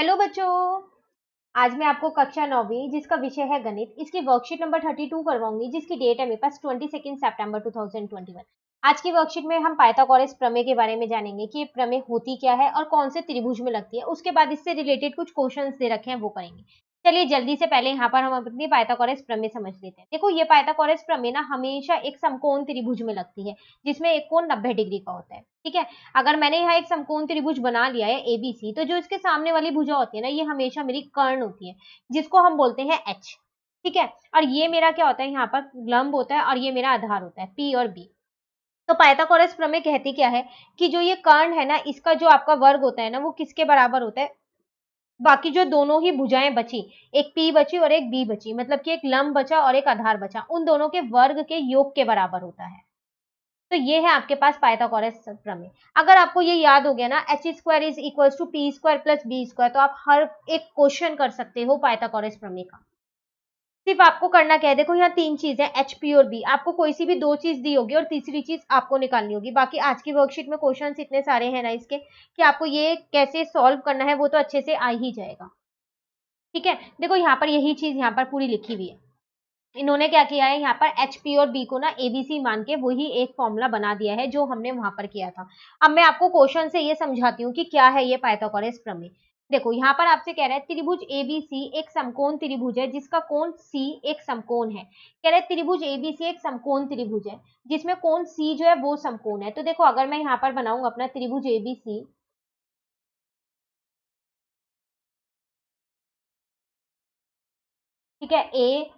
Hello बच्चों, आज मैं आपको कक्षा 9वीं जिसका विषय है गणित, इसकी वर्कशीट नंबर 32 करवाऊंगी, जिसकी डेट है मेरे पास 22 सितंबर 2021। आज की वर्कशीट में हम पाइथागोरस प्रमेय के बारे में जानेंगे कि ये प्रमेय होती क्या है और कौन से त्रिभुज में लगती है। उसके बाद इससे रिलेटेड कुछ क्वेश्चंस दे रखे हैं, वो करेंगे। चलिए जल्दी से पहले यहाँ पर हम अपनी पाइथागोरस प्रमेय समझ लेते हैं। देखो, ये पाइथागोरस प्रमेय ना हमेशा एक समकोण त्रिभुज में लगती है, जिसमें एक कोण 90 डिग्री का होता है। ठीक है, अगर मैंने यहाँ एक समकोण त्रिभुज बना लिया है एबीसी, तो जो इसके सामने वाली भुजा होती है ना, ये हमेशा मेरी कर्ण होती है, जिसको हम बोलते हैं एच। ठीक है, और ये मेरा क्या होता है, यहाँ पर लंब होता है और ये मेरा आधार होता है पी और बी। तो पाइथागोरस प्रमेय कहती क्या है कि जो ये कर्ण है ना, इसका जो आपका वर्ग होता है ना, वो किसके बराबर होता है, बाकी जो दोनों ही भुजाएं बची, एक पी बची और एक बी बची, मतलब कि एक लंब बचा और एक आधार बचा, उन दोनों के वर्ग के योग के बराबर होता है। तो ये है आपके पास पाइथागोरस प्रमेय। अगर आपको ये याद हो गया ना, h square is equal to P square plus b square, तो आप हर एक क्वेश्चन कर सकते हो पाइथागोरस प्रमेय का। सिर्फ आपको करना क्या है, देखो यहाँ तीन चीज है, एच पी और बी। आपको कोई सी भी दो चीज दी होगी और तीसरी चीज आपको निकालनी होगी। बाकी आज की वर्कशीट में क्वेश्चन इतने सारे हैं ना इसके, कि आपको ये कैसे सॉल्व करना है वो तो अच्छे से आ ही जाएगा। ठीक है, देखो यहाँ पर यही चीज यहाँ पर पूरी लिखी हुई है। इन्होंने क्या किया है, यहाँ पर एच पी और बी को ना एबीसी मान के वही एक फॉर्मूला बना दिया है, जो हमने वहां पर किया था। अब मैं आपको क्वेश्चन से ये समझाती हूँ कि क्या है ये पाइथागोरस प्रमेय। देखो, यहाँ पर आपसे कह रहा है त्रिभुज एबीसी एक समकोण त्रिभुज है जिसका कोण सी एक समकोण है। कह रहे त्रिभुज एबीसी एक समकोण त्रिभुज है जिसमें कोण सी जो है वो समकोण है। तो देखो, अगर मैं यहाँ पर बनाऊंगा अपना त्रिभुज एबीसी, ठीक है, ए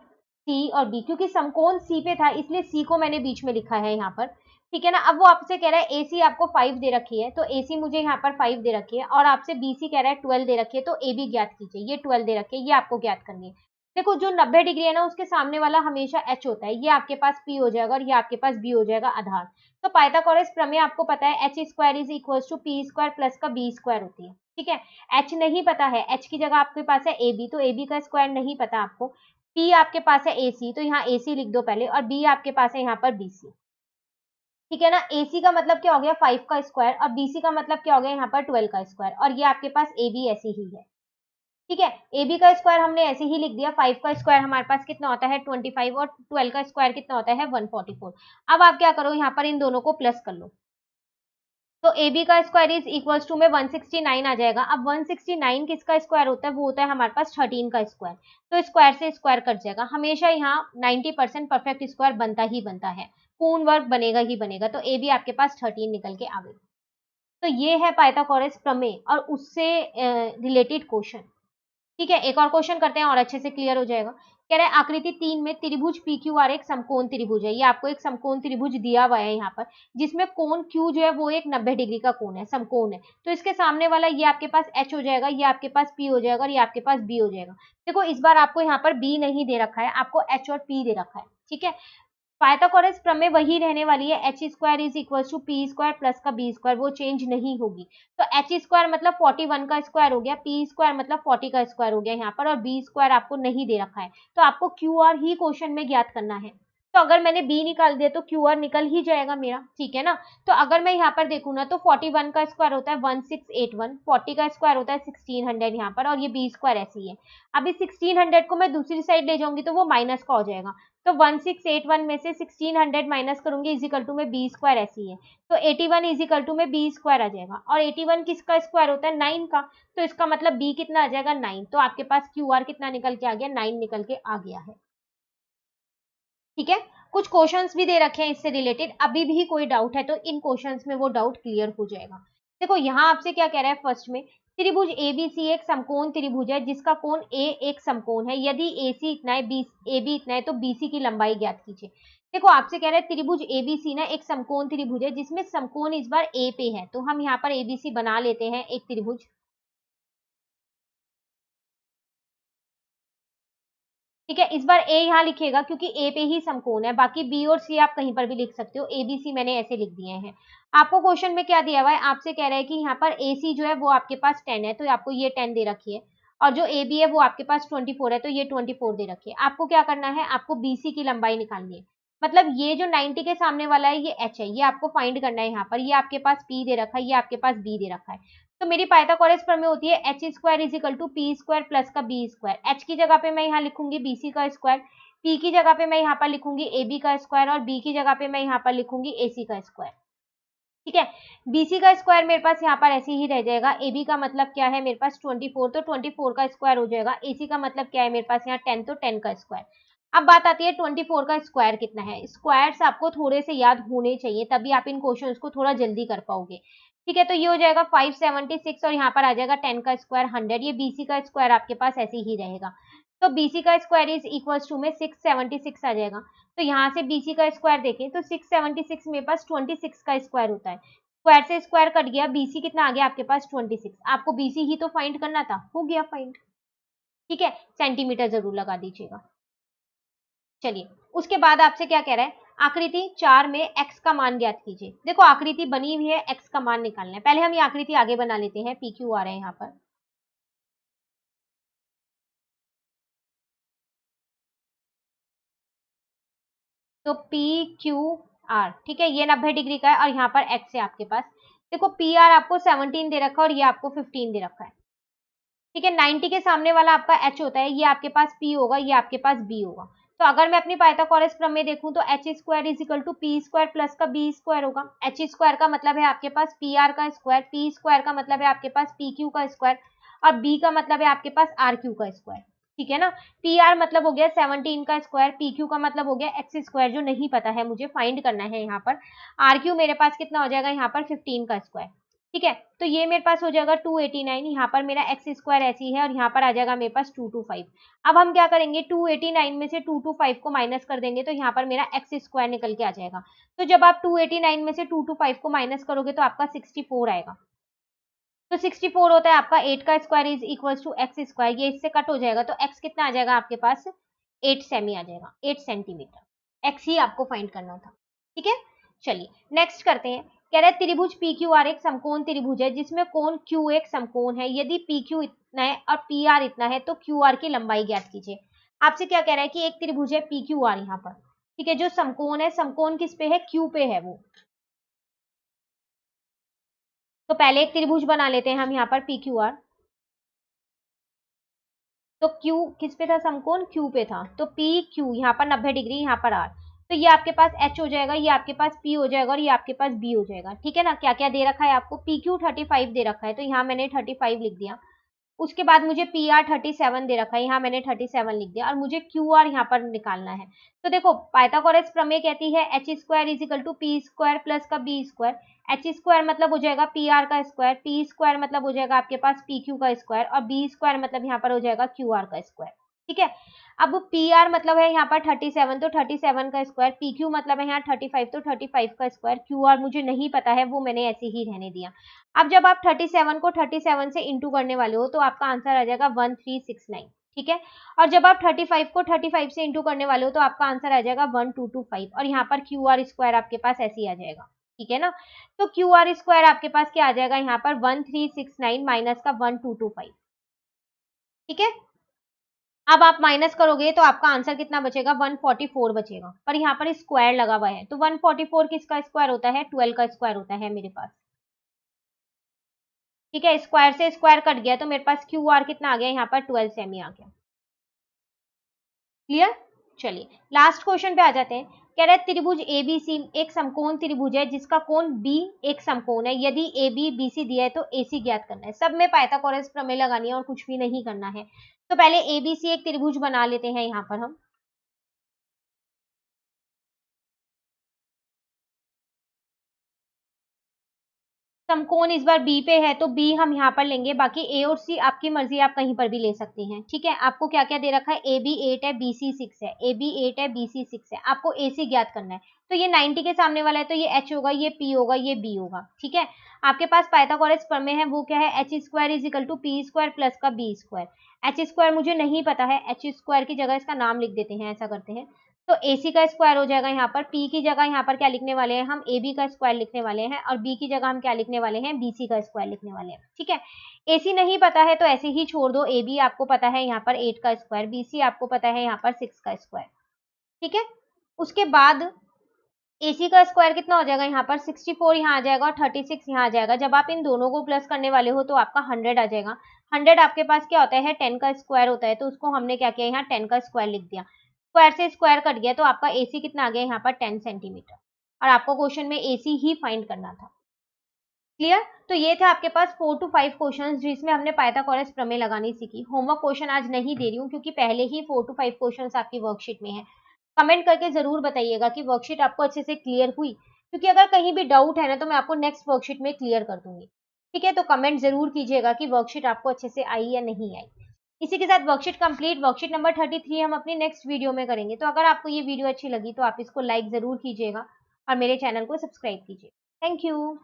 सी और बी, क्योंकि समकोण सी पे था इसलिए सी को मैंने बीच में लिखा है यहाँ पर। ठीक है ना, अब वो आपसे कह रहा है एसी आपको 5 दे रखी है, तो एसी मुझे यहाँ पर 5 दे रखी है, और आपसे बीसी कह रहा है 12 दे रखी है, तो ए बी ज्ञात कीजिए। ये 12 दे रखी है, ये आपको ज्ञात करनी है। देखो, जो 90 डिग्री है ना, उसके सामने वाला हमेशा एच होता है, ये आपके पास पी हो जाएगा और ये आपके पास बी हो जाएगा आधार। तो पाइथागोरस प्रमेय आपको पता है H square is equal to P square plus का बी स्क्वायर होती है। ठीक है, एच नहीं पता है, एच की जगह आपके पास है ए बी, तो ए बी का स्क्वायर नहीं पता आपको। पी आपके पास है एसी, तो यहाँ एसी लिख दो पहले, और बी आपके पास है यहाँ पर बीसी। ठीक है ना, एसी का मतलब क्या हो गया 5 का स्क्वायर, और बीसी का मतलब क्या हो गया यहाँ पर 12 का स्क्वायर, और ये आपके पास ए बी ऐसी ही है। ठीक है, ए बी का स्क्वायर हमने ऐसे ही लिख दिया, 5 का स्क्वायर हमारे पास कितना होता है 25, और 12 का स्क्वायर कितना होता है 144। अब आप क्या करो, यहाँ पर इन दोनों को प्लस कर लो, तो ए बी का स्क्वायर इज इक्वल्स टू में 169 आ जाएगा। अब 169 किसका स्क्वायर होता है, वो होता है हमारे पास 13 का स्क्वायर। तो स्क्वायर से स्क्वायर कट जाएगा, हमेशा यहाँ 90% परफेक्ट स्क्वायर बनता ही बनता है, पूर्ण वर्ग बनेगा ही बनेगा। तो ए बी आपके पास 13 निकल के आ गई। तो ये है पाइथागोरस प्रमेय और उससे रिलेटेड क्वेश्चन। ठीक है, एक और क्वेश्चन करते हैं और अच्छे से क्लियर हो जाएगा। कह रहा है आकृति 3 में त्रिभुज पी क्यू आर एक समकोण त्रिभुज है। ये आपको एक समकोण त्रिभुज दिया हुआ है यहाँ पर, जिसमें कोण क्यू जो है वो एक 90 डिग्री का कोण है, समकोण है। तो इसके सामने वाला ये आपके पास एच हो जाएगा, ये आपके पास पी हो जाएगा और ये आपके पास बी हो जाएगा। देखो, इस बार आपको यहाँ पर बी नहीं दे रखा है, आपको एच और पी दे रखा है। ठीक है, पाइथागोरस प्रमेय वही रहने वाली है, H square is equal to P square plus का बी स्क्वायर, वो चेंज नहीं होगी। तो एच स्क्वायर मतलब 41 का स्क्वायर हो गया, पी स्क्वायर मतलब 40 का स्क्वायर हो गया यहाँ पर, और बी स्क्वायर आपको नहीं दे रखा है, तो आपको क्यू आर ही क्वेश्चन में ज्ञात करना है। तो अगर मैंने बी निकाल दिया तो क्यू आर निकल ही जाएगा मेरा। ठीक है ना, तो अगर मैं यहाँ पर देखूँ ना, तो 41 का स्क्वायर होता है 1681, 40 का स्क्वायर होता है 1600 यहाँ पर, और ये बी स्क्वायर ऐसी है। अभी 1600 को मैं दूसरी साइड ले जाऊंगी तो वो माइनस का हो जाएगा, तो 1681 में से 1600 माइनस करूंगी इजिकल टू में बी स्क्वायर ऐसी है, तो 81 इजिकल टू में बी स्क्वायर आ जाएगा, और 81 किसका स्क्वायर होता है 9 का, तो इसका मतलब बी कितना आ जाएगा 9। तो आपके पास क्यू आर कितना निकल के आ गया 9 निकल के आ गया है। ठीक है, कुछ क्वेश्चंस भी दे रखे हैं इससे रिलेटेड, अभी भी कोई डाउट है तो इन क्वेश्चंस में वो डाउट क्लियर हो जाएगा। देखो, यहाँ आपसे क्या कह रहा है, फर्स्ट में त्रिभुज एबीसी एक समकोण त्रिभुज है जिसका कोण ए एक समकोण है, यदि एसी इतना है बी ए बी इतना है तो बीसी की लंबाई ज्ञात कीजिए। देखो, आपसे कह रहा है त्रिभुज एबीसी ना एक समकोण त्रिभुज है जिसमें समकोण इस बार ए पे है, तो हम यहाँ पर एबीसी बना लेते हैं एक त्रिभुज। ठीक है, इस बार ए यहाँ लिखिएगा क्योंकि ए पे ही समकोण है, बाकी बी और सी आप कहीं पर भी लिख सकते हो, ए बी सी मैंने ऐसे लिख दिए हैं। आपको क्वेश्चन में क्या दिया हुआ है, आपसे कह रहा है कि यहाँ पर ए सी जो है वो आपके पास 10 है, तो आपको ये 10 दे रखी है, और जो ए बी है वो आपके पास 24 है, तो ये 24 दे रखी है। आपको क्या करना है, आपको बी सी की लंबाई निकालनी है, मतलब ये जो 90 के सामने वाला है ये एच है, ये आपको फाइंड करना है। यहाँ पर ये आपके पास पी दे रखा है, ये आपके पास बी दे रखा है। तो मेरी पाइथागोरस प्रमेय होती है H square is equal to P square plus का बी स्क्वायर। एच की जगह पे मैं यहाँ लिखूंगी बीसी का स्क्वायर, पी की जगह पे मैं यहाँ पर लिखूंगी ए बी का स्क्वायर और बी की जगह पे मैं यहाँ पर लिखूंगी ए सी का स्क्वायर। ठीक है, बीसी का स्क्वायर मेरे पास यहाँ पर ऐसे ही रह जाएगा। एबी का मतलब क्या है मेरे पास 24, तो 24 का स्क्वायर हो जाएगा। एसी का मतलब क्या है मेरे पास यहाँ 10, तो 10 का स्क्वायर। अब बात आती है 24 का स्क्वायर कितना है। स्क्वायर्स आपको थोड़े से याद होने चाहिए, तभी आप इन क्वेश्चंस को थोड़ा जल्दी कर पाओगे। ठीक है, तो ये हो जाएगा 576 और यहाँ पर आ जाएगा 10 का स्क्वायर 100। ये बीसी का स्क्वायर आपके पास ऐसे ही रहेगा। तो बीसी का स्क्वायर इज इक्वल टू में 676 आ जाएगा। तो यहाँ से बीसी का स्क्वायर देखें तो 676 मेरे पास 26 का स्क्वायर होता है। स्क्वायर से स्क्वायर कट गया, बीसी कितना आ गया आपके पास 26। आपको बीसी ही तो फाइंड करना था, हो गया फाइंड। ठीक है, सेंटीमीटर जरूर लगा दीजिएगा। चलिए, उसके बाद आपसे क्या कह रहा है, आकृति 4 में x का मान ज्ञात कीजिए। देखो आकृति बनी हुई है, x का मान निकालना है। पहले हम ये आकृति आगे बना लेते हैं, पी क्यू आ रहे हैं यहाँ पर। तो पी क्यू आर, ठीक है, ये 90 डिग्री का है और यहाँ पर x है आपके पास। देखो पी आर आपको 17 दे रखा है और ये आपको 15 दे रखा है। ठीक है, 90 के सामने वाला आपका h होता है, ये आपके पास p होगा, ये आपके पास b होगा। तो अगर मैं अपनी पाइथागोरस प्रमेय देखूं तो h square is equal to P square plus का बी स्क्वायर होगा। एच स्क्वायर का मतलब है आपके पास पी आर का स्क्वायर, पी स्क्वायर का मतलब है आपके पास पी क्यू का स्क्वायर और बी का मतलब है आपके पास आर क्यू का स्क्वायर। ठीक है ना, पी आर मतलब हो गया 17 का स्क्वायर, पी क्यू का मतलब हो गया एक्स स्क्वायर जो नहीं पता है मुझे फाइंड करना है यहाँ पर। आर क्यू मेरे पास कितना हो जाएगा यहाँ पर 15 का स्क्वायर। ठीक है, तो ये मेरे पास हो जाएगा 289। यहाँ पर मेरा एक्स स्क्वायर ऐसी है और यहाँ पर आ जाएगा मेरे पास 225। अब हम क्या करेंगे, 289 में से 225 को माइनस कर देंगे तो यहाँ पर मेरा एक्स स्क्वायर निकल के आ जाएगा। तो जब आप 289 में से 225 को माइनस करोगे तो आपका 64 आएगा। तो 64 होता है आपका 8 का square is equal to x square. ये इससे कट हो जाएगा तो एक्स कितना आ जाएगा आपके पास 8 सेमी आ जाएगा, 8 सेंटीमीटर। एक्स ही आपको फाइंड करना था। ठीक है, चलिए नेक्स्ट करते हैं। कह रहा है त्रिभुज पी क्यू आर एक समकोण त्रिभुज है जिसमें कोण क्यू एक समकोण है। यदि पी क्यू इतना है और पी आर इतना है तो क्यू आर की लंबाई ज्ञात कीजिए। आपसे क्या कह रहा है कि एक त्रिभुज है पी क्यू आर यहाँ पर। ठीक है, जो समकोण है, समकोण किस पे है, क्यू पे है वो। तो पहले एक त्रिभुज बना लेते हैं हम यहाँ पर पी क्यू आर। तो Q किस पे था, समकोण Q पे था। तो P Q यहाँ पर 90 डिग्री, यहाँ पर R। तो ये आपके पास H हो जाएगा, ये आपके पास P हो जाएगा और ये आपके पास B हो जाएगा। ठीक है ना, क्या क्या दे रखा है आपको, PQ 35 दे रखा है तो यहाँ मैंने 35 लिख दिया। उसके बाद मुझे पी आर 37 दे रखा है, यहाँ मैंने 37 लिख दिया और मुझे क्यू आर यहाँ पर निकालना है। तो देखो पाइथागोरस प्रमेय कहती है H square is equal to P square plus का बी स्क्वायर। एच स्क्वायर मतलब हो जाएगा पी आर का स्क्वायर, पी स्क्वायर मतलब हो जाएगा आपके पास पी क्यू का स्क्वायर और बी स्क्वायर मतलब यहाँ पर हो जाएगा क्यू आर का स्क्वायर। ठीक है, अब पी आर मतलब है यहाँ पर 37, तो 37 का स्क्वायर, पी क्यू मतलब है यहाँ 35, तो 35 का स्क्वायर, क्यू आर मुझे नहीं पता है वो मैंने ऐसे ही रहने दिया। अब जब आप 37 को 37 से इंटू करने वाले हो तो आपका आंसर आ जाएगा 1369। ठीक है, और जब आप 35 को 35 से इंटू करने वाले हो तो आपका आंसर आ जाएगा 1225 और यहाँ पर क्यू आर स्क्वायर आपके पास ऐसे ही आ जाएगा। ठीक है ना, तो क्यू आर स्क्वायर आपके पास क्या आ जाएगा यहाँ पर 1369 माइनस का 1225। ठीक है, अब आप माइनस करोगे तो आपका आंसर कितना बचेगा, 144 बचेगा। पर यहाँ पर स्क्वायर लगा हुआ है तो 144 किसका स्क्वायर होता है, 12 का स्क्वायर होता है मेरे पास। ठीक है, स्क्वायर से स्क्वायर कट गया तो मेरे पास क्यू आर कितना आ गया यहाँ पर 12 सेमी आ गया। क्लियर, चलिए लास्ट क्वेश्चन पे आ जाते हैं। कह रहा है त्रिभुज एबीसी एक समकोण त्रिभुज है जिसका कोण बी एक समकोण है। यदि ए बी बी सी दिया है तो ए सी ज्ञात करना है। सब में पाइथागोरस प्रमेय लगानी है और कुछ भी नहीं करना है। तो पहले एबीसी एक त्रिभुज बना लेते हैं यहाँ पर हम। समकोण इस बार बी पे है तो बी हम यहाँ पर लेंगे, बाकी ए और सी आपकी मर्जी, आप कहीं पर भी ले सकती हैं। ठीक है, आपको क्या क्या दे रखा है, ए बी 8 है, बी सी 6 है, ए बी 8 है, बी सी 6 है, आपको ए सी ज्ञात करना है। तो ये 90 के सामने वाला है तो ये एच होगा, ये पी होगा, ये बी होगा। ठीक है, आपके पास पाइथागोरस प्रमेय है, वो क्या है, H square is equal to P square plus का बी स्क्वायर। एच स्क्वायर मुझे नहीं पता है, एच स्क्वायर की जगह इसका नाम लिख देते हैं, ऐसा करते हैं। तो AC का स्क्वायर हो जाएगा यहाँ पर, P की जगह यहाँ पर क्या लिखने वाले हैं हम, AB का स्क्वायर लिखने वाले हैं और B की जगह हम क्या लिखने वाले हैं, BC का स्क्वायर लिखने वाले हैं। ठीक है, AC नहीं पता है तो ऐसे ही छोड़ दो, AB आपको पता है यहाँ पर 8 का स्क्वायर, BC आपको पता है यहाँ पर 6 का स्क्वायर। ठीक है, उसके बाद AC का स्क्वायर कितना हो जाएगा यहाँ पर 64 यहाँ आ जाएगा और 36 यहाँ आ जाएगा। जब आप इन दोनों को प्लस करने वाले हो तो आपका 100 आ जाएगा। 100 आपके पास क्या होता है 10 का स्क्वायर होता है, तो उसको हमने क्या किया यहाँ 10 का स्क्वायर लिख दिया। स्क्वायर से स्क्वायर कट गया तो आपका AC कितना आ गया यहाँ पर 10 सेंटीमीटर, और आपको क्वेश्चन में AC ही फाइंड करना था। क्लियर? तो ये थे आपके पास 4 to 5 क्वेश्चंस जिसमें हमने पाइथागोरस प्रमेय लगानी सीखी। होमवर्क क्वेश्चन आज नहीं दे रही हूँ क्योंकि पहले ही 4 to 5 क्वेश्चंस आपकी वर्कशीट में है। कमेंट करके जरूर बताइएगा कि वर्कशीट आपको अच्छे से क्लियर हुई, क्योंकि अगर कहीं भी डाउट है ना तो मैं आपको नेक्स्ट वर्कशीट में क्लियर कर दूंगी। ठीक है, तो कमेंट जरूर कीजिएगा कि वर्कशीट आपको अच्छे से आई या नहीं आई। इसी के साथ वर्कशीट कंप्लीट। वर्कशीट नंबर 33 हम अपनी नेक्स्ट वीडियो में करेंगे। तो अगर आपको ये वीडियो अच्छी लगी तो आप इसको लाइक जरूर कीजिएगा और मेरे चैनल को सब्सक्राइब कीजिए। Thank you.